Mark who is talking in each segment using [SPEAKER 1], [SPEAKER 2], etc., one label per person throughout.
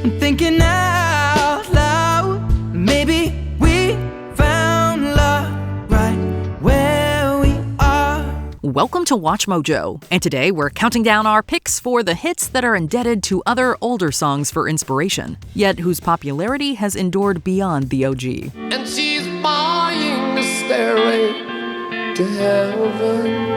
[SPEAKER 1] I'm thinking out loud, maybe we found love right where we are.
[SPEAKER 2] Welcome to Watch Mojo, and today we're counting down our picks for the hits that are indebted to other older songs for inspiration, yet whose popularity has endured beyond the OG.
[SPEAKER 3] And she's buying the stairway to heaven.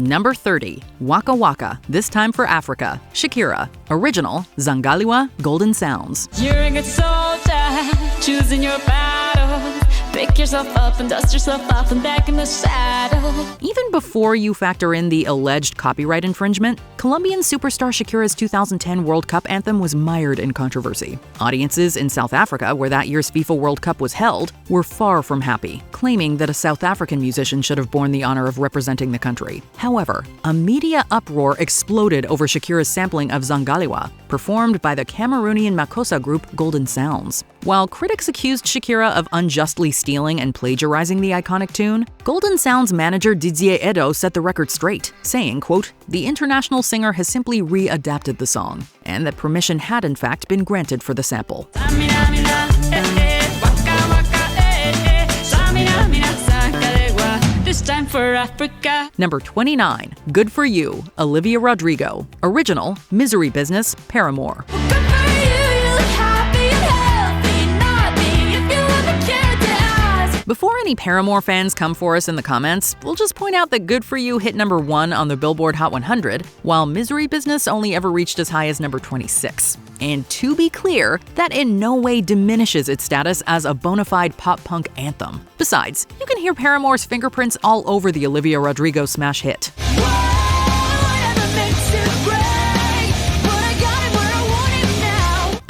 [SPEAKER 2] Number 30, Waka Waka, This Time for Africa, Shakira. Original, Zangaliwa, Golden Sounds.
[SPEAKER 4] You're a good soldier, choosing your battles. Pick yourself up and dust yourself off and back in the saddle.
[SPEAKER 2] Even before you factor in the alleged copyright infringement, Colombian superstar Shakira's 2010 World Cup anthem was mired in controversy. Audiences in South Africa, where that year's FIFA World Cup was held, were far from happy, claiming that a South African musician should have borne the honor of representing the country. However, a media uproar exploded over Shakira's sampling of Zangaliwa, performed by the Cameroonian Makossa group Golden Sounds. While critics accused Shakira of unjustly stealing and plagiarizing the iconic tune, Golden Sounds manager Didier Edo set the record straight, saying, quote, "The international singer has simply re-adapted the song," and that permission had in fact been granted for the sample.
[SPEAKER 4] This time for Africa.
[SPEAKER 2] Number 29, Good For You, Olivia Rodrigo. Original, Misery Business, Paramore. Before any Paramore fans come for us in the comments, we'll just point out that Good For You hit number 1 on the Billboard Hot 100, while Misery Business only ever reached as high as number 26. And to be clear, that in no way diminishes its status as a bona fide pop-punk anthem. Besides, you can hear Paramore's fingerprints all over the Olivia Rodrigo smash hit.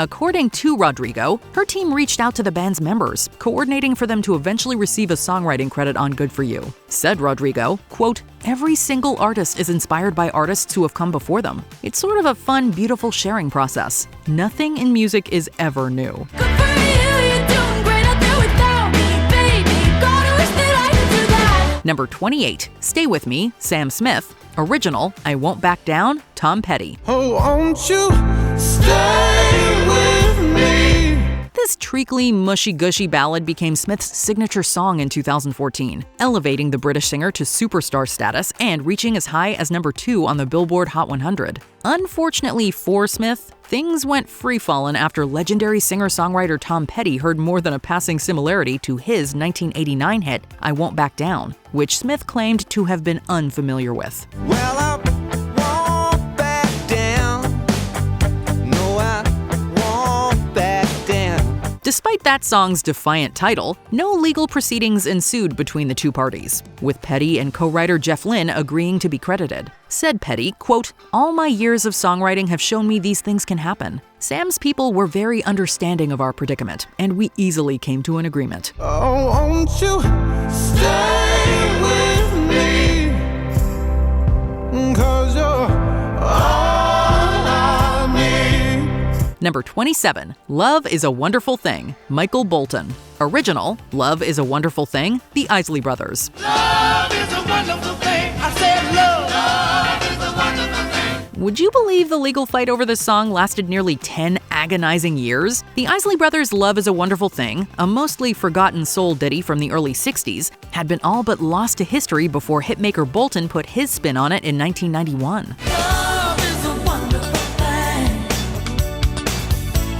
[SPEAKER 2] According to Rodrigo, her team reached out to the band's members, coordinating for them to eventually receive a songwriting credit on Good For You. Said Rodrigo, quote, "Every single artist is inspired by artists who have come before them. It's sort of a fun, beautiful sharing process. Nothing in music is ever new." Number 28, Stay With Me, Sam Smith. Original, I Won't Back Down, Tom Petty.
[SPEAKER 1] Oh, won't you stay with me?
[SPEAKER 2] This treacly, mushy-gushy ballad became Smith's signature song in 2014, elevating the British singer to superstar status and reaching as high as number 2 on the Billboard Hot 100. Unfortunately for Smith, things went free-fallin' after legendary singer-songwriter Tom Petty heard more than a passing similarity to his 1989 hit, I Won't Back Down, which Smith claimed to have been unfamiliar with.
[SPEAKER 1] Well, I won't back down. No, I won't back down.
[SPEAKER 2] Despite that song's defiant title, no legal proceedings ensued between the two parties, with Petty and co-writer Jeff Lynne agreeing to be credited. Said Petty, quote, "All my years of songwriting have shown me these things can happen. Sam's people were very understanding of our predicament, and we easily came to an agreement."
[SPEAKER 1] Oh, won't you stay with me? 'Cause you're all I need.
[SPEAKER 2] Number 27, Love Is a Wonderful Thing, Michael Bolton. Original, Love Is a Wonderful Thing, the Isley Brothers.
[SPEAKER 1] Love is a wonderful thing. I said love is a wonderful thing.
[SPEAKER 2] Would you believe the legal fight over this song lasted nearly 10 agonizing years? The Isley Brothers' Love Is a Wonderful Thing, a mostly forgotten soul ditty from the early 60s, had been all but lost to history before hitmaker Bolton put his spin on it in 1991.
[SPEAKER 1] Love is a wonderful thing.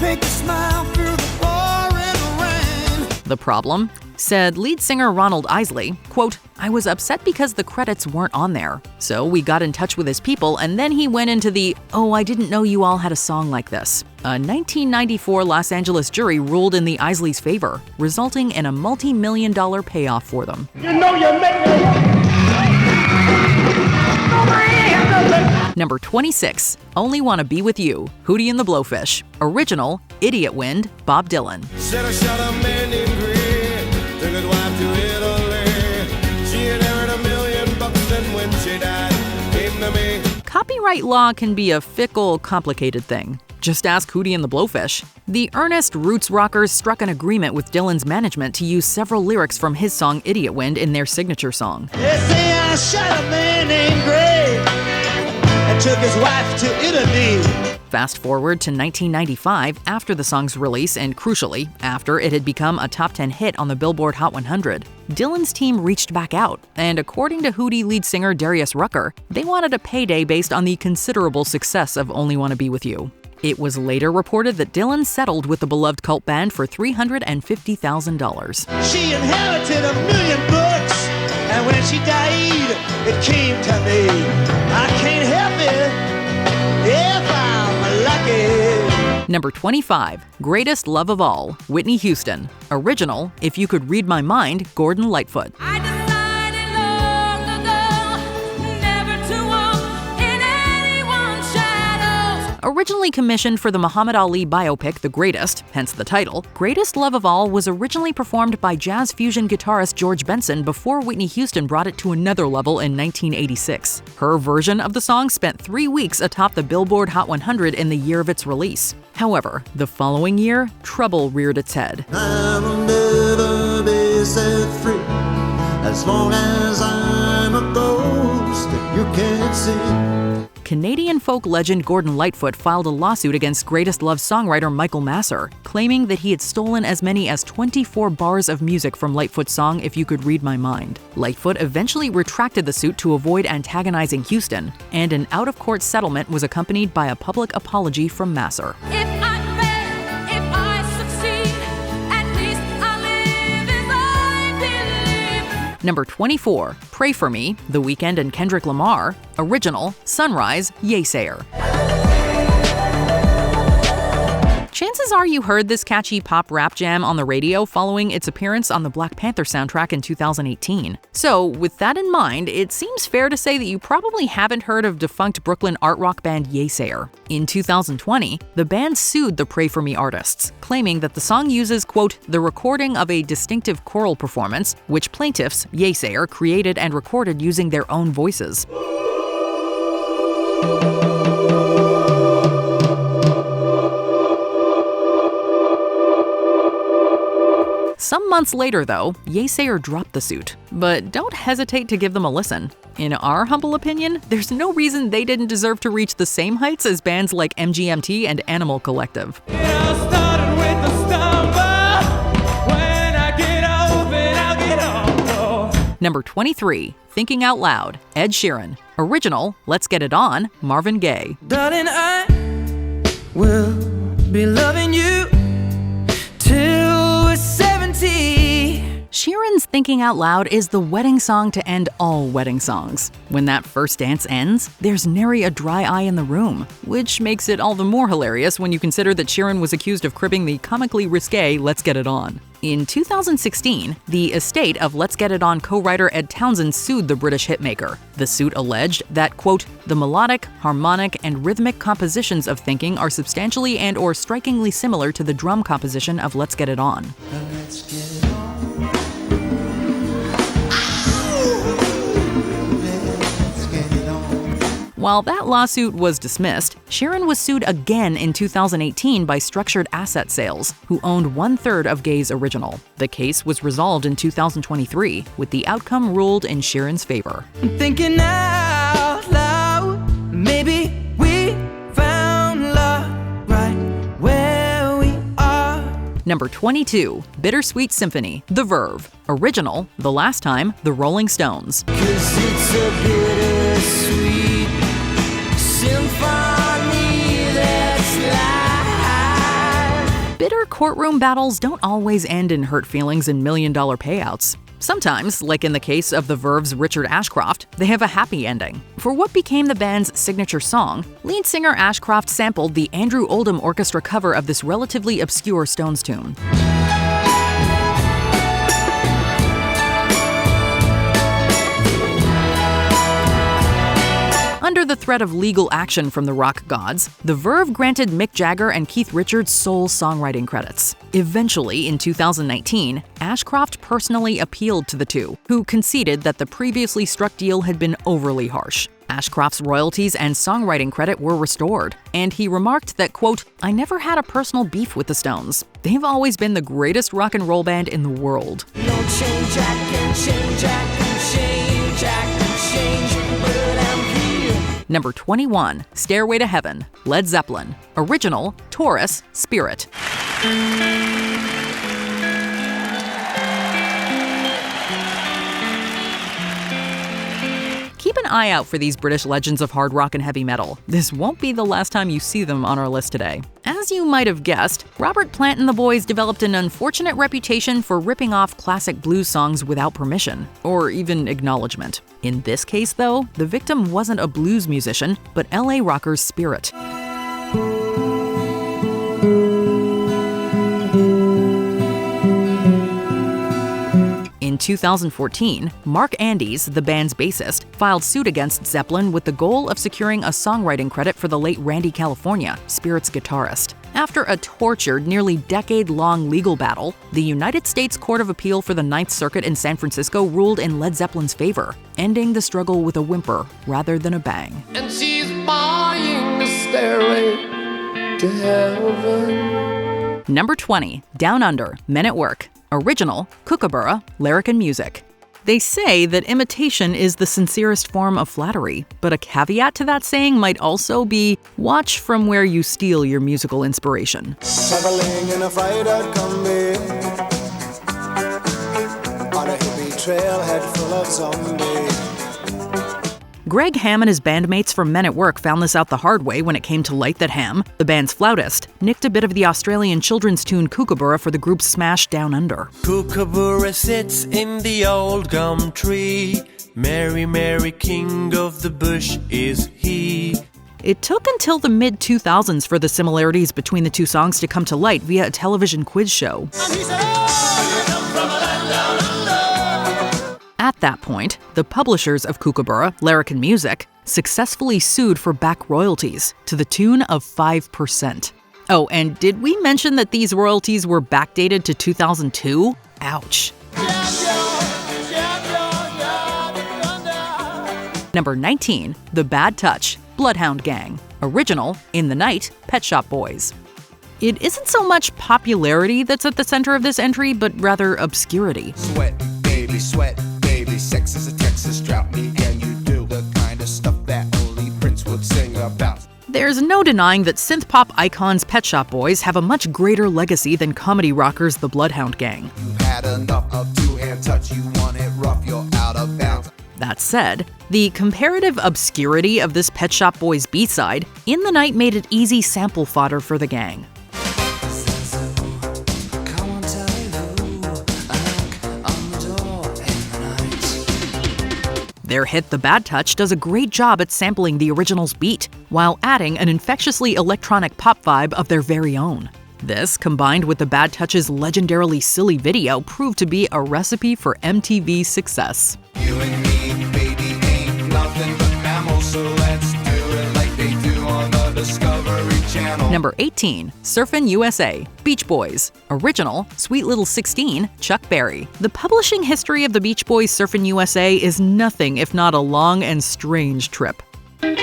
[SPEAKER 1] Make you smile through the pouring rain.
[SPEAKER 2] The problem? Said lead singer Ronald Isley, quote, "I was upset because the credits weren't on there. So we got in touch with his people and then he went into the, oh, I didn't know you all had a song like this." A 1994 Los Angeles jury ruled in the Isleys' favor, resulting in a multi-million-dollar payoff for them.
[SPEAKER 5] You know you're making
[SPEAKER 2] Number 26, Only Wanna Be With You, Hootie and the Blowfish. Original, Idiot Wind, Bob Dylan.
[SPEAKER 1] Said I shot a man named Greg, took his wife to Italy. She had earned $1 million, and when she died, came to me.
[SPEAKER 2] Copyright law can be a fickle, complicated thing. Just ask Hootie and the Blowfish. The earnest roots rockers struck an agreement with Dylan's management to use several lyrics from his song Idiot Wind in their signature song.
[SPEAKER 5] They say I shot a man named Greg and took his wife to Italy.
[SPEAKER 2] Fast forward to 1995, after the song's release and, crucially, after it had become a top 10 hit on the Billboard Hot 100, Dylan's team reached back out, and according to Hootie lead singer Darius Rucker, they wanted a payday based on the considerable success of Only Wanna Be With You. It was later reported that Dylan settled with the beloved cult band for $350,000.
[SPEAKER 5] She inherited $1 million books, and when she died, it came to me. I can't help it if I'm lucky.
[SPEAKER 2] Number 25, Greatest Love of All, Whitney Houston. Original, If You Could Read My Mind, Gordon Lightfoot.
[SPEAKER 4] I decided long ago never to walk in anyone's shadows.
[SPEAKER 2] Originally commissioned for the Muhammad Ali biopic The Greatest, hence the title, Greatest Love of All was originally performed by jazz fusion guitarist George Benson before Whitney Houston brought it to another level in 1986. Her version of the song spent 3 weeks atop the Billboard Hot 100 in the year of its release. However, the following year, trouble reared its head.
[SPEAKER 1] I will never be set free as long as I'm a ghost that you can't see.
[SPEAKER 2] Canadian folk legend Gordon Lightfoot filed a lawsuit against Greatest Love songwriter Michael Masser, claiming that he had stolen as many as 24 bars of music from Lightfoot's song If You Could Read My Mind. Lightfoot eventually retracted the suit to avoid antagonizing Houston, and an out-of-court settlement was accompanied by a public apology from Masser.
[SPEAKER 4] If I fail, if I succeed, at least I live as I believe.
[SPEAKER 2] Number 24, Pray For Me, The Weeknd and Kendrick Lamar. Original, Sunrise, Yesayer. Chances are you heard this catchy pop rap jam on the radio following its appearance on the Black Panther soundtrack in 2018. So, with that in mind, it seems fair to say that you probably haven't heard of defunct Brooklyn art rock band Yesayer. In 2020, the band sued the Pray For Me artists, claiming that the song uses, quote, the recording of a distinctive choral performance, which plaintiffs, Yesayer, created and recorded using their own voices. Some months later, though, Yesayer dropped the suit. But don't hesitate to give them a listen. In our humble opinion, there's no reason they didn't deserve to reach the same heights as bands like MGMT and Animal Collective. Number 23, Thinking Out Loud, Ed Sheeran. Original, Let's Get It On, Marvin Gaye.
[SPEAKER 6] Darling, I will be loving you till we're 70.
[SPEAKER 2] Sheeran's Thinking Out Loud is the wedding song to end all wedding songs. When that first dance ends, there's nary a dry eye in the room, which makes it all the more hilarious when you consider that Sheeran was accused of cribbing the comically risque Let's Get It On. In 2016, the estate of Let's Get It On co-writer Ed Townsend sued the British hitmaker. The suit alleged that, quote, the melodic, harmonic, and rhythmic compositions of Thinking are substantially and/or strikingly similar to the drum composition of Let's Get It On.
[SPEAKER 1] Let's get it on. Let's get it on.
[SPEAKER 2] While that lawsuit was dismissed, Sheeran was sued again in 2018 by Structured Asset Sales, who owned 1/3 of Gaye's original. The case was resolved in 2023, with the outcome ruled in Sheeran's favor.
[SPEAKER 6] I'm thinking out loud, maybe we found love right where we are.
[SPEAKER 2] Number 22, Bittersweet Symphony, The Verve. Original, The Last Time, The Rolling Stones.
[SPEAKER 6] 'Cause it's a bittersweet symphony that's live.
[SPEAKER 2] Bitter courtroom battles don't always end in hurt feelings and million-dollar payouts. Sometimes, like in the case of the Verve's Richard Ashcroft, they have a happy ending. For what became the band's signature song, lead singer Ashcroft sampled the Andrew Oldham Orchestra cover of this relatively obscure Stones tune. Under the threat of legal action from the rock gods, the Verve granted Mick Jagger and Keith Richards sole songwriting credits. Eventually, in 2019, Ashcroft personally appealed to the two, who conceded that the previously struck deal had been overly harsh. Ashcroft's royalties and songwriting credit were restored, and he remarked that, quote, I never had a personal beef with the Stones. They've always been the greatest rock and roll band in the world.
[SPEAKER 6] Don't change, I can change, I can change, I can change, but I'm here.
[SPEAKER 2] Number 21, Stairway to Heaven, Led Zeppelin. Original, Taurus, Spirit. Keep an eye out for these British legends of hard rock and heavy metal. This won't be the last time you see them on our list today. As you might have guessed, Robert Plant and the boys developed an unfortunate reputation for ripping off classic blues songs without permission, or even acknowledgement. In this case, though, the victim wasn't a blues musician, but LA rockers Spirit. In 2014, Mark Andes, the band's bassist, filed suit against Zeppelin with the goal of securing a songwriting credit for the late Randy California, Spirit's guitarist. After a tortured, nearly decade-long legal battle, the United States Court of Appeal for the Ninth Circuit in San Francisco ruled in Led Zeppelin's favor, ending the struggle with a whimper rather than a bang.
[SPEAKER 3] And she's buying the stairway to heaven.
[SPEAKER 2] Number 20, Down Under, Men at Work. Original, Kookaburra, Lyric and Music. They say that imitation is the sincerest form of flattery, but a caveat to that saying might also be watch from where you steal your musical inspiration.
[SPEAKER 1] Traveling in a fried-out Kombi on a hippie trailhead full of zombies.
[SPEAKER 2] Greg Ham and his bandmates from Men at Work found this out the hard way when it came to light that Ham, the band's flautist, nicked a bit of the Australian children's tune Kookaburra for the group's smash Down Under.
[SPEAKER 6] Kookaburra sits in the old gum tree. Mary, Mary, king of the bush is he.
[SPEAKER 2] It took until the mid-2000s for the similarities between the two songs to come to light via a television quiz show. At that point, the publishers of Kookaburra, Lyric and Music, successfully sued for back royalties to the tune of 5%. Oh, and did we mention that these royalties were backdated to 2002? Ouch. Number 19, The Bad Touch, Bloodhound Gang. Original, In the Night, Pet Shop Boys. It isn't so much popularity that's at the center of this entry, but rather obscurity.
[SPEAKER 1] Sweat, baby, sex is a Texas drought. Me and you do the kind of stuff that only Prince would sing about.
[SPEAKER 2] There's no denying that synth-pop icons Pet Shop Boys have a much greater legacy than comedy rockers the Bloodhound Gang.
[SPEAKER 1] You've had enough of two-hand touch, you want it rough, you're out of bounds.
[SPEAKER 2] That said, the comparative obscurity of this Pet Shop Boys B-side, In the Night, made it easy sample fodder for the gang. Their hit The Bad Touch does a great job at sampling the original's beat, while adding an infectiously electronic pop vibe of their very own. This, combined with The Bad Touch's legendarily silly video, proved to be a recipe for MTV's success.
[SPEAKER 1] You and me, baby, ain't nothing but mammals, so let's do it like they do on the Discovery Channel.
[SPEAKER 2] Number 18, Surfin' USA, Beach Boys. Original, Sweet Little 16, Chuck Berry. The publishing history of the Beach Boys' Surfin' USA is nothing if not a long and strange trip.
[SPEAKER 6] If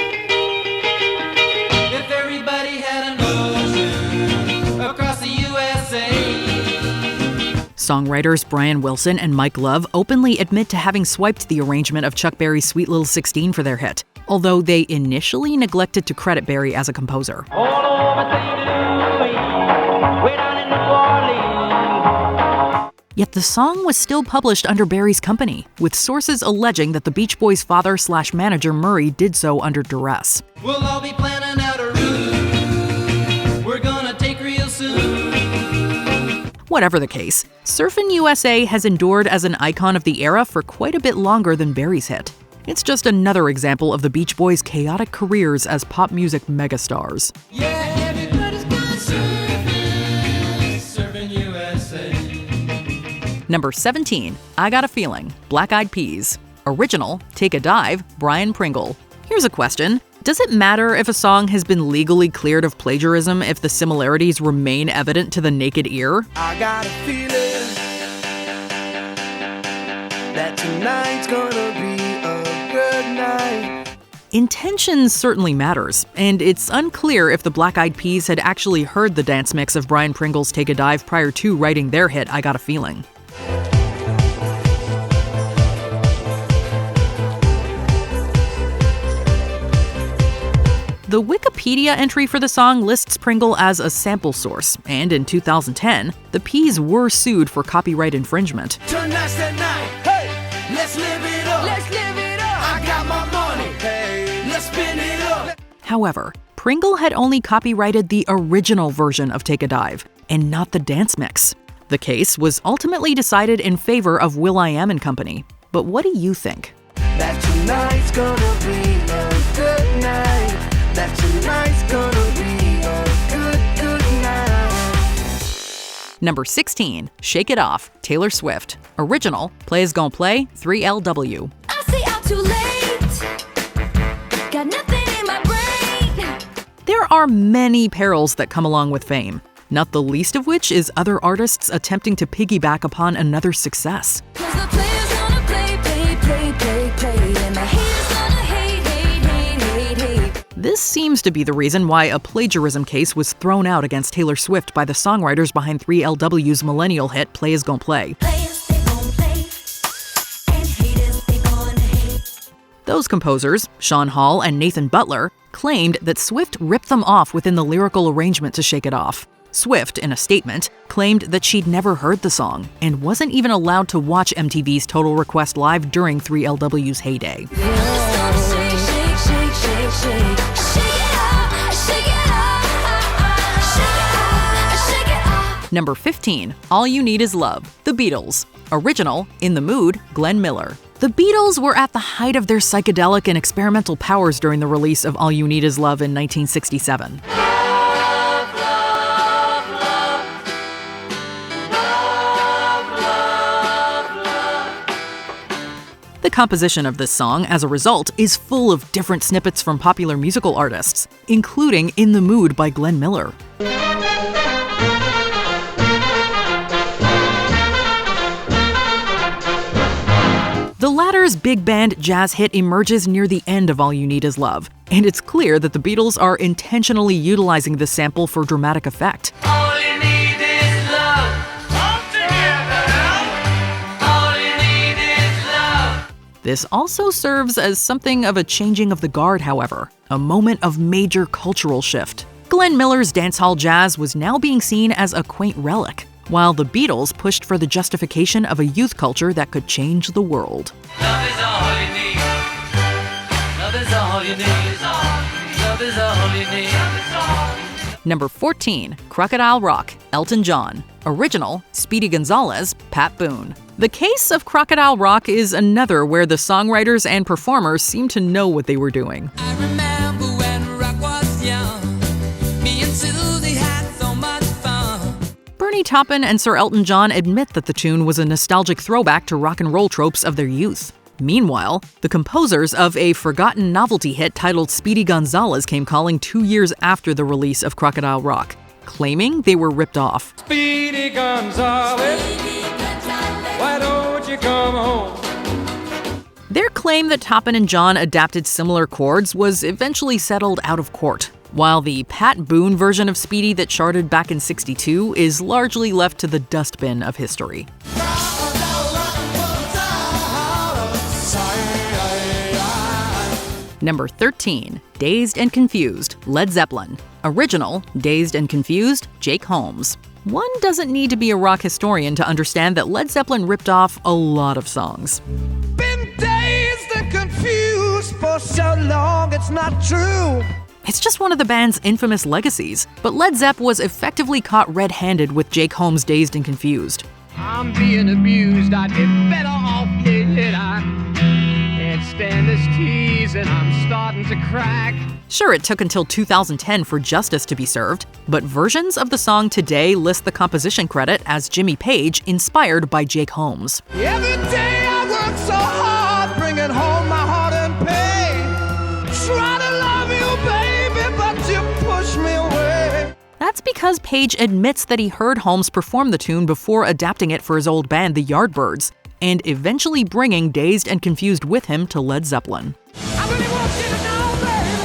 [SPEAKER 6] everybody had an ocean across the USA.
[SPEAKER 2] Songwriters Brian Wilson and Mike Love openly admit to having swiped the arrangement of Chuck Berry's Sweet Little 16 for their hit, although they initially neglected to credit Berry as a composer. Yet the song was still published under Berry's company, with sources alleging that the Beach Boys' father/manager Murray did so under duress.
[SPEAKER 6] We'll all be planning out a route we're gonna take real soon.
[SPEAKER 2] Whatever the case, Surfin' USA has endured as an icon of the era for quite a bit longer than Berry's hit. It's just another example of the Beach Boys' chaotic careers as pop music megastars.
[SPEAKER 6] Yeah, everybody's gonna surfing, surfing USA.
[SPEAKER 2] Number 17, I Got a Feeling, Black Eyed Peas. Original, Take a Dive, Brian Pringle. Here's a question. Does it matter if a song has been legally cleared of plagiarism if the similarities remain evident to the naked ear?
[SPEAKER 6] I got a feeling that tonight's gonna be a good night.
[SPEAKER 2] Intention certainly matters, and it's unclear if the Black Eyed Peas had actually heard the dance mix of Brian Pringle's Take a Dive prior to writing their hit I Got a Feeling. The Wikipedia entry for the song lists Pringle as a sample source, and in 2010, the Peas were sued for copyright infringement.
[SPEAKER 1] Tonight's the night. Hey, let's live it up. Let's live it up. I got my money. Hey, let's spin it up.
[SPEAKER 2] However, Pringle had only copyrighted the original version of Take a Dive, and not the dance mix. The case was ultimately decided in favor of will.i.am and Company. But what do you think?
[SPEAKER 1] That tonight's gonna be a good night. That tonight's gonna be a good night.
[SPEAKER 2] Number 16, Shake It Off, Taylor Swift. Original, Play's Gon' Play, 3LW.
[SPEAKER 4] I say I'm too late. Got nothing in my brain.
[SPEAKER 2] There are many perils that come along with fame, not the least of which is other artists attempting to piggyback upon another's success.
[SPEAKER 4] 'Cause the player's gonna play, and the hater's gonna hate.
[SPEAKER 2] This seems to be the reason why a plagiarism case was thrown out against Taylor Swift by the songwriters behind 3LW's millennial hit Play's Gon' Play.
[SPEAKER 4] Players, they gon' play, and haters, they gonna hate.
[SPEAKER 2] Those composers, Sean Hall and Nathan Butler, claimed that Swift ripped them off within the lyrical arrangement to Shake It Off. Swift, in a statement, claimed that she'd never heard the song and wasn't even allowed to watch MTV's Total Request Live during 3LW's heyday. Number 15, All You Need Is Love, The Beatles. Original, In the Mood, Glenn Miller. The Beatles were at the height of their psychedelic and experimental powers during the release of All You Need Is Love in 1967. The composition of this song, as a result, is full of different snippets from popular musical artists, including In the Mood by Glenn Miller. The latter's big band jazz hit emerges near the end of All You Need Is Love, and it's clear that the Beatles are intentionally utilizing this sample for dramatic effect.
[SPEAKER 6] All you need is love. All together. All you need is love.
[SPEAKER 2] This also serves as something of a changing of the guard, however, a moment of major cultural shift. Glenn Miller's dancehall jazz was now being seen as a quaint relic, while the Beatles pushed for the justification of a youth culture that could change the world.
[SPEAKER 6] Love is all you need. Love is all you need. Love is all you need.
[SPEAKER 2] Number 14, Crocodile Rock, Elton John. Original, Speedy Gonzalez, Pat Boone. The case of Crocodile Rock is another where the songwriters and performers seem to know what they were doing.
[SPEAKER 7] I remember when rock was young. Me and Susie had so much fun.
[SPEAKER 2] Bernie Taupin and Sir Elton John admit that the tune was a nostalgic throwback to rock and roll tropes of their youth. Meanwhile, the composers of a forgotten novelty hit titled Speedy Gonzalez came calling 2 years after the release of Crocodile Rock, claiming they were ripped off.
[SPEAKER 1] Speedy Gonzales, why don't you come home?
[SPEAKER 2] Their claim that Taupin and John adapted similar chords was eventually settled out of court, while the Pat Boone version of Speedy that charted back in '62 is largely left to the dustbin of history. Number 13, Dazed and Confused, Led Zeppelin. Original, Dazed and Confused, Jake Holmes. One doesn't need to be a rock historian to understand that Led Zeppelin ripped off a lot of songs.
[SPEAKER 5] Been dazed and confused for so long, it's not true.
[SPEAKER 2] It's just one of the band's infamous legacies, but Led Zepp was effectively caught red-handed with Jake Holmes' Dazed and Confused.
[SPEAKER 5] I'm being abused, I'd be better off dead. I can't stand this tease and I'm starting to crack.
[SPEAKER 2] Sure, it took until 2010 for justice to be served, but versions of the song today list the composition credit as Jimmy Page, inspired by Jake Holmes.
[SPEAKER 5] Every day I work so hard, bringing home my heart and pain. Try to love you, baby, but you push me away.
[SPEAKER 2] That's because Page admits that he heard Holmes perform the tune before adapting it for his old band, the Yardbirds, and eventually bringing Dazed and Confused with him to Led Zeppelin.
[SPEAKER 5] I really want you to know, baby.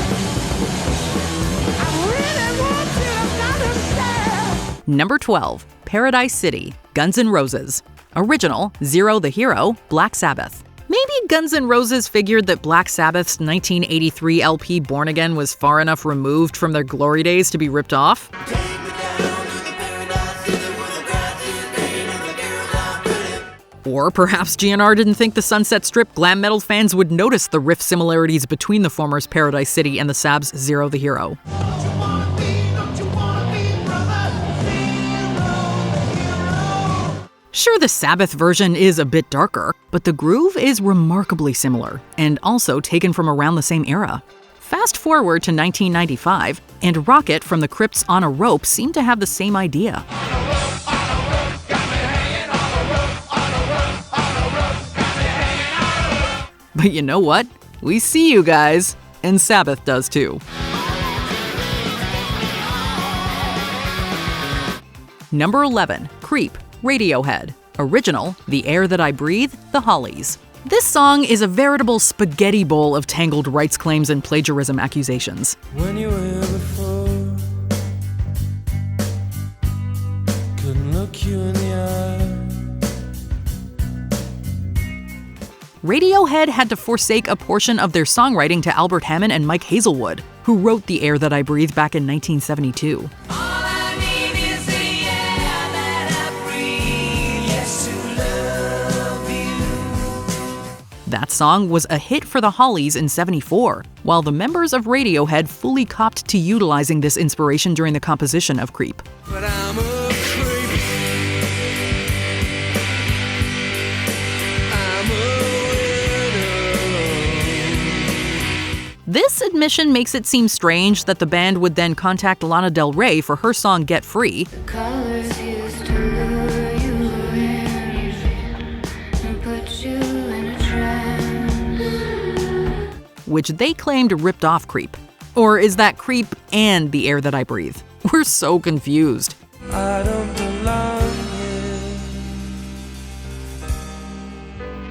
[SPEAKER 5] I really want you to understand.
[SPEAKER 2] Number 12, Paradise City, Guns N' Roses. Original, Zero the Hero, Black Sabbath. Maybe Guns N' Roses figured that Black Sabbath's 1983 LP Born Again was far enough removed from their glory days to be ripped off? Or perhaps GNR didn't think the Sunset Strip glam metal fans would notice the riff similarities between the former's Paradise City and the Sab's Zero the Hero. Sure, the Sabbath version is a bit darker, but the groove is remarkably similar, and also taken from around the same era. Fast forward to 1995, and Rocket from the Crypt's On a Rope seemed to have the same idea. But you know what? We see you guys, and Sabbath does too. Number 11, Creep, Radiohead. Original, The Air That I Breathe, The Hollies. This song is a veritable spaghetti bowl of tangled rights claims and plagiarism accusations.
[SPEAKER 6] When you were here before, couldn't look you in the eye.
[SPEAKER 2] Radiohead had to forsake a portion of their songwriting to Albert Hammond and Mike Hazelwood, who wrote The Air That I Breathe back in 1972. That song was a hit for the Hollies in '74, while the members of Radiohead fully copped to utilizing this inspiration during the composition of Creep.
[SPEAKER 6] But I'm a creep. I'm a widow.
[SPEAKER 2] This admission makes it seem strange that the band would then contact Lana Del Rey for her song Get Free,
[SPEAKER 8] Colors used to lure you in and put you in a trance.
[SPEAKER 2] which they claimed ripped off Creep. Or is that Creep and The Air That I Breathe? We're so confused.
[SPEAKER 6] I don't belong here.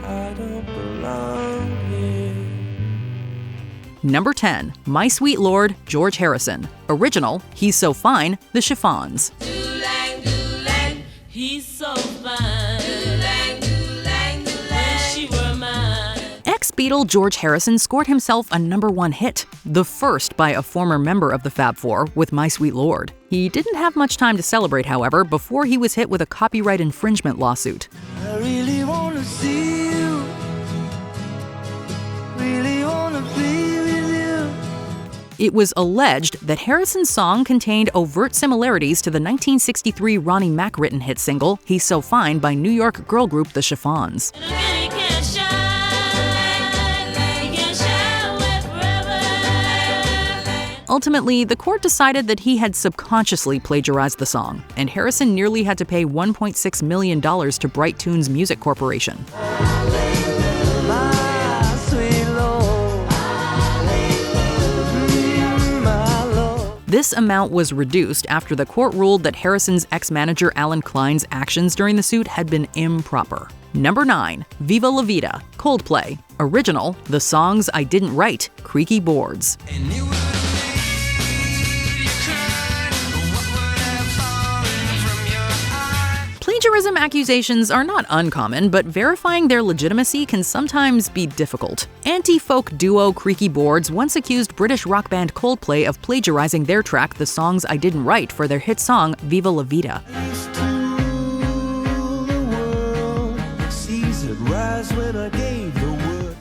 [SPEAKER 6] I don't belong here.
[SPEAKER 2] Number 10, My Sweet Lord, George Harrison. Original, He's So Fine, The Chiffons.
[SPEAKER 7] Doo-lang, doo-lang, he's so fine. Doo-lang, doo-lang, doo-lang, wish you were mine.
[SPEAKER 2] Ex-Beatle George Harrison scored himself a #1 hit, the first by a former member of the Fab Four with My Sweet Lord. He didn't have much time to celebrate, however, before he was hit with a copyright infringement lawsuit.
[SPEAKER 6] I really wanna see you. Really wanna be with you.
[SPEAKER 2] It was alleged that Harrison's song contained overt similarities to the 1963 Ronnie Mac written hit single He's So Fine by New York girl group The Chiffons.
[SPEAKER 7] And again, he can't shine away forever.
[SPEAKER 2] Ultimately, the court decided that he had subconsciously plagiarized the song, and Harrison nearly had to pay $1.6 million to Bright Tunes Music Corporation.
[SPEAKER 6] My sweet Lord. My Lord.
[SPEAKER 2] This amount was reduced after the court ruled that Harrison's ex-manager Alan Klein's actions during the suit had been improper. Number 9, Viva La Vida, Coldplay. Original, The Songs I Didn't Write, Creaky Boards.
[SPEAKER 6] And you would've made you cry. What would have fallen from your eye?
[SPEAKER 2] Plagiarism accusations are not uncommon, but verifying their legitimacy can sometimes be difficult. Anti-folk duo Creaky Boards once accused British rock band Coldplay of plagiarizing their track The Songs I Didn't Write for their hit song Viva La Vida.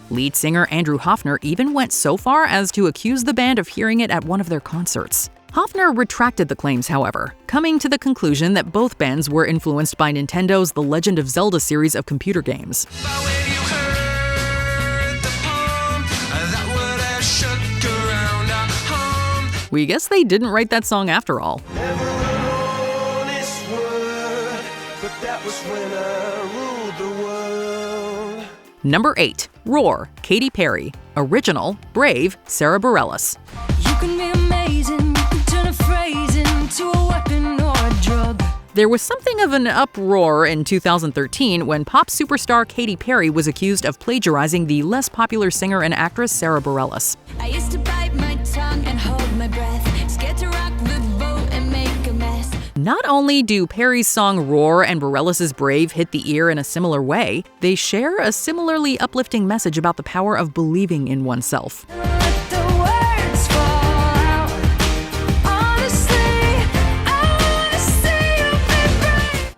[SPEAKER 2] Lead singer Andrew Hoffner even went so far as to accuse the band of hearing it at one of their concerts. Hoffner retracted the claims, however, coming to the conclusion that both bands were influenced by Nintendo's The Legend of Zelda series of computer games.
[SPEAKER 6] But when you heard the poem, that would have shook around our home.
[SPEAKER 2] We guess they didn't write that song after all.
[SPEAKER 6] Never wrote this word, but that was when I ruled the world.
[SPEAKER 2] Number 8, Roar, Katy Perry. Original, Brave, Sarah Bareilles.
[SPEAKER 8] You can be amazing, you can turn a phrase into a weapon or a drug.
[SPEAKER 2] There was something of an uproar in 2013 when pop superstar Katy Perry was accused of plagiarizing the less popular singer and actress Sarah Bareilles.
[SPEAKER 8] I used to bite my tongue and hold my breath, scared to rock the boat and make a mess.
[SPEAKER 2] Not only do Perry's song Roar and Bareilles' Brave hit the ear in a similar way, they share a similarly uplifting message about the power of believing in oneself.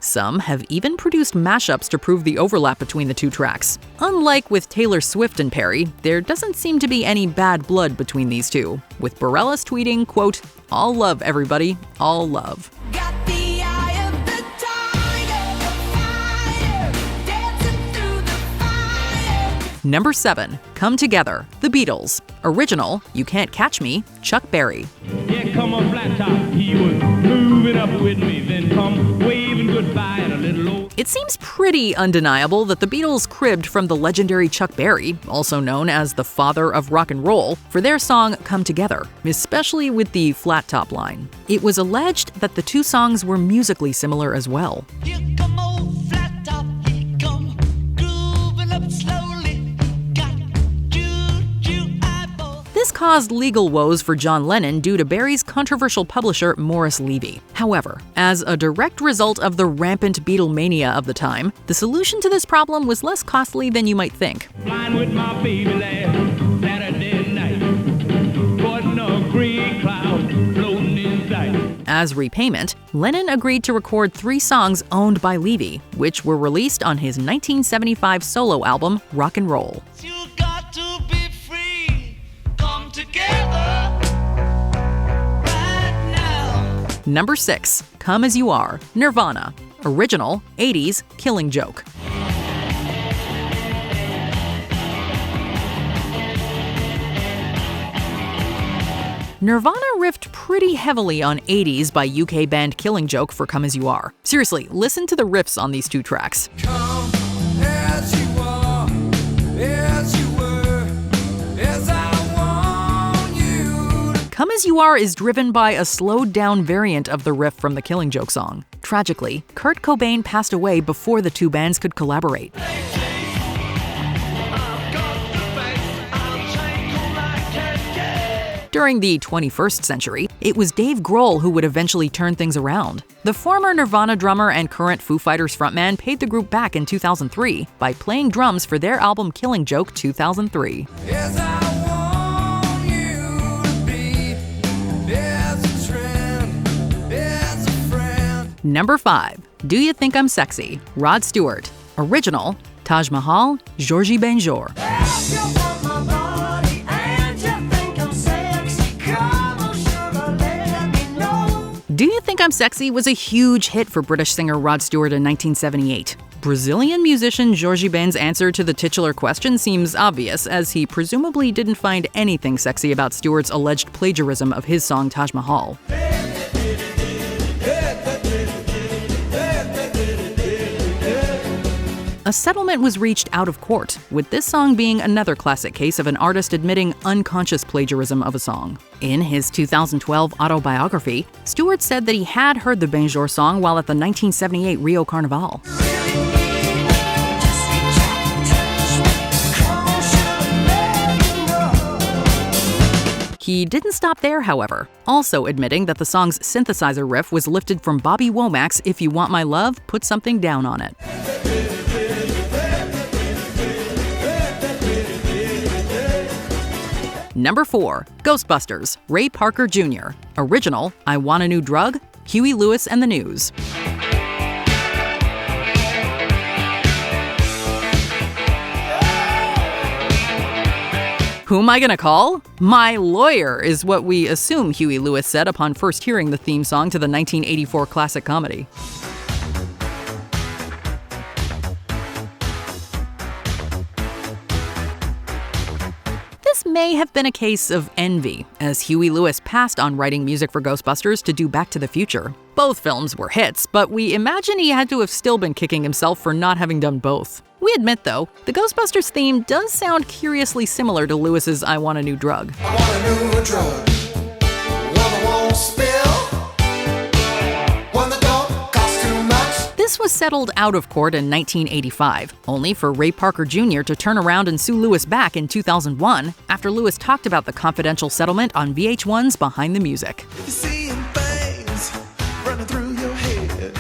[SPEAKER 2] Some have even produced mashups to prove the overlap between the two tracks. Unlike with Taylor Swift and Perry, there doesn't seem to be any bad blood between these two, with Bareilles tweeting, quote, "All love, everybody, all love." Number 7, Come Together, The Beatles. Original, You Can't Catch Me, Chuck Berry.
[SPEAKER 9] Yeah, come on, flat top. He was moving up with me, then come waving goodbye at a little old...
[SPEAKER 2] It seems pretty undeniable that the Beatles cribbed from the legendary Chuck Berry, also known as the father of rock and roll, for their song Come Together, especially with the flat top line. It was alleged that the two songs were musically similar as well.
[SPEAKER 5] Here come old flat top, he come grooving up slowly.
[SPEAKER 2] This caused legal woes for John Lennon due to Berry's controversial publisher Morris Levy. However, as a direct result of the rampant Beatlemania of the time, the solution to this problem was less costly than you might think.
[SPEAKER 9] Flying with my baby last Saturday night, caught in a gray cloud floating in sight.
[SPEAKER 2] As repayment, Lennon agreed to record 3 songs owned by Levy, which were released on his 1975 solo album, Rock and Roll.
[SPEAKER 5] You got to be free. Come together right now.
[SPEAKER 2] Number 6, Come As You Are, Nirvana. Original, 80s, Killing Joke. Nirvana riffed pretty heavily on 80s by UK band Killing Joke for Come As You Are. Seriously, listen to the riffs on these two tracks.
[SPEAKER 1] Come as you are, as you were, as I want you.
[SPEAKER 2] Come As You Are is driven by a slowed-down variant of the riff from the Killing Joke song. Tragically, Kurt Cobain passed away before the two bands could collaborate. During the 21st century, it was Dave Grohl who would eventually turn things around. The former Nirvana drummer and current Foo Fighters frontman paid the group back in 2003 by playing drums for their album Killing Joke 2003.
[SPEAKER 1] As I want you to be, there's a trend, there's a friend.
[SPEAKER 2] Number 5, Do You Think I'm Sexy? Rod Stewart. Original, Taj Mahal, Georgie Benjour. Do You Think I'm Sexy was a huge hit for British singer Rod Stewart in 1978. Brazilian musician Jorge Ben's answer to the titular question seems obvious, as he presumably didn't find anything sexy about Stewart's alleged plagiarism of his song Taj Mahal. A settlement was reached out of court, with this song being another classic case of an artist admitting unconscious plagiarism of a song. In his 2012 autobiography, Stewart said that he had heard the Benjour song while at the 1978 Rio Carnival. He didn't stop there, however, also admitting that the song's synthesizer riff was lifted from Bobby Womack's If You Want My Love, Put Something Down on It. Number 4, Ghostbusters, Ray Parker Jr. Original, I Want a New Drug, Huey Lewis and the News. Who am I gonna call? My lawyer, is what we assume Huey Lewis said upon first hearing the theme song to the 1984 classic comedy. This may have been a case of envy, as Huey Lewis passed on writing music for Ghostbusters to do Back to the Future. Both films were hits, but we imagine he had to have still been kicking himself for not having done both. We admit, though, the Ghostbusters theme does sound curiously similar to Lewis's I Want a New Drug.
[SPEAKER 1] I want a new drug, one that won't spill, one that don't cost too much.
[SPEAKER 2] This was settled out of court in 1985, only for Ray Parker Jr. to turn around and sue Lewis back in 2001 after Lewis talked about the confidential settlement on VH1's Behind the Music.
[SPEAKER 1] If you're seeing things running through your head,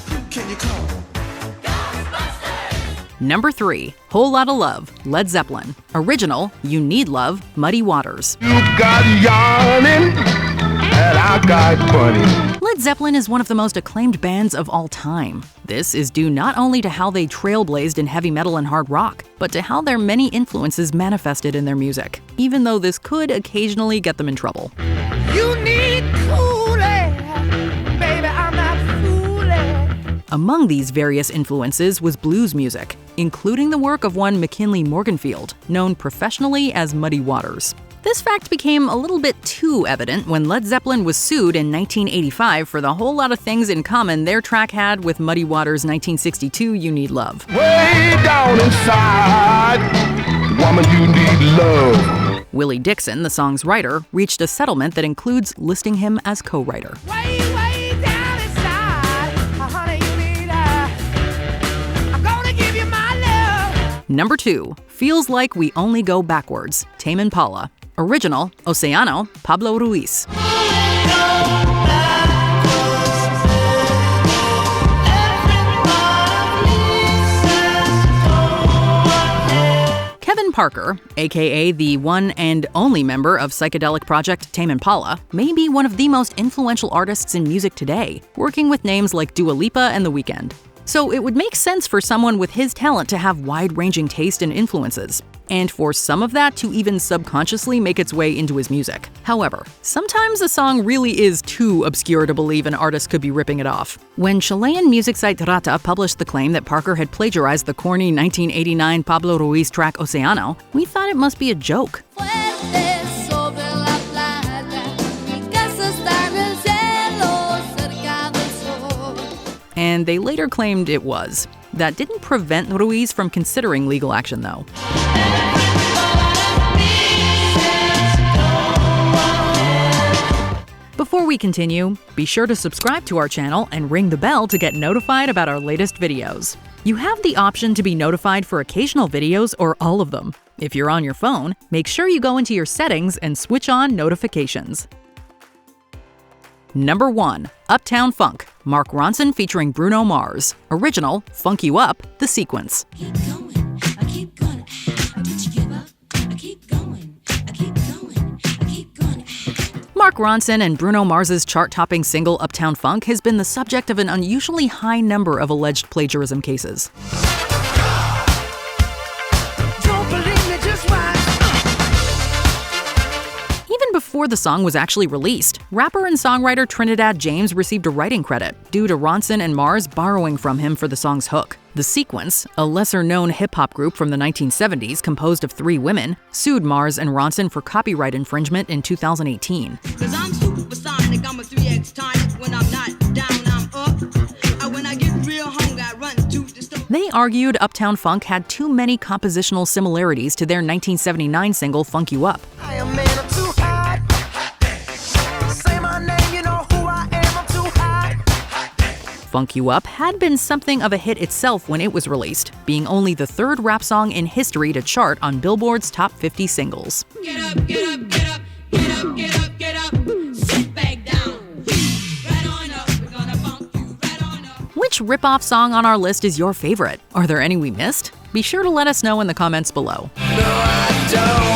[SPEAKER 1] who can you call?
[SPEAKER 2] Number 3, Whole Lotta Love, Led Zeppelin. Original, You Need Love, Muddy Waters.
[SPEAKER 9] You got yarning, and I got funny.
[SPEAKER 2] Led Zeppelin is one of the most acclaimed bands of all time. This is due not only to how they trailblazed in heavy metal and hard rock, but to how their many influences manifested in their music, even though this could occasionally get them in trouble.
[SPEAKER 5] You need cooling, baby, I'm not fooling.
[SPEAKER 2] Among these various influences was blues music, including the work of one McKinley Morganfield, known professionally as Muddy Waters. This fact became a little bit too evident when Led Zeppelin was sued in 1985 for the whole lot of things in common their track had with Muddy Waters' 1962 You Need Love.
[SPEAKER 9] Way down inside, woman, you need love.
[SPEAKER 2] Willie Dixon, the song's writer, reached a settlement that includes listing him as co-writer.
[SPEAKER 5] Way down inside, honey, you need I'm gonna give you my love.
[SPEAKER 2] Number 2, Feels Like We Only Go Backwards, Tame Impala. Original, Oceano, Pablo Ruiz. Kevin Parker, aka the one and only member of psychedelic project Tame Impala, may be one of the most influential artists in music today, working with names like Dua Lipa and The Weeknd. So it would make sense for someone with his talent to have wide-ranging taste and influences, and for some of that to even subconsciously make its way into his music. However, sometimes a song really is too obscure to believe an artist could be ripping it off. When Chilean music site Rata published the claim that Parker had plagiarized the corny 1989 Pablo Ruiz track Oceano, we thought it must be a joke. And they later claimed it was. That didn't prevent Ruiz from considering legal action, though. Before we continue, be sure to subscribe to our channel and ring the bell to get notified about our latest videos. You have the option to be notified for occasional videos or all of them. If you're on your phone, make sure you go into your settings and switch on notifications. Number 1, Uptown Funk, Mark Ronson featuring Bruno Mars. Original, Funk You Up, The Sequence.
[SPEAKER 7] Keep going, I keep going. Did you give up? I keep going, I keep going, I keep going.
[SPEAKER 2] Mark Ronson and Bruno Mars's chart-topping single Uptown Funk has been the subject of an unusually high number of alleged plagiarism cases.
[SPEAKER 5] Don't believe me, just watch.
[SPEAKER 2] Even before the song was actually released, rapper and songwriter Trinidad James received a writing credit due to Ronson and Mars borrowing from him for the song's hook. The Sequence, a lesser-known hip-hop group from the 1970s composed of 3 women, sued Mars and Ronson for copyright infringement in 2018.
[SPEAKER 10] Cause I'm supersonic, I'm a 3x tonic. When I'm not down, I'm up. When I get real hungry, I run to the store.
[SPEAKER 2] They argued Uptown Funk had too many compositional similarities to their 1979 single Funk You Up.
[SPEAKER 5] I am man, I'm too hot. Say my name, you know who I am, I'm too hot.
[SPEAKER 2] Funk You Up had been something of a hit itself when it was released, being only the 3rd rap song in history to chart on Billboard's top 50 singles.
[SPEAKER 7] Get up, get up, get up, get up, get up, get up. Sit back down. Right on up, we're gonna bump you right on up.
[SPEAKER 2] Which rip-off song on our list is your favorite? Are there any we missed? Be sure to let us know in the comments below.
[SPEAKER 1] No, I don't.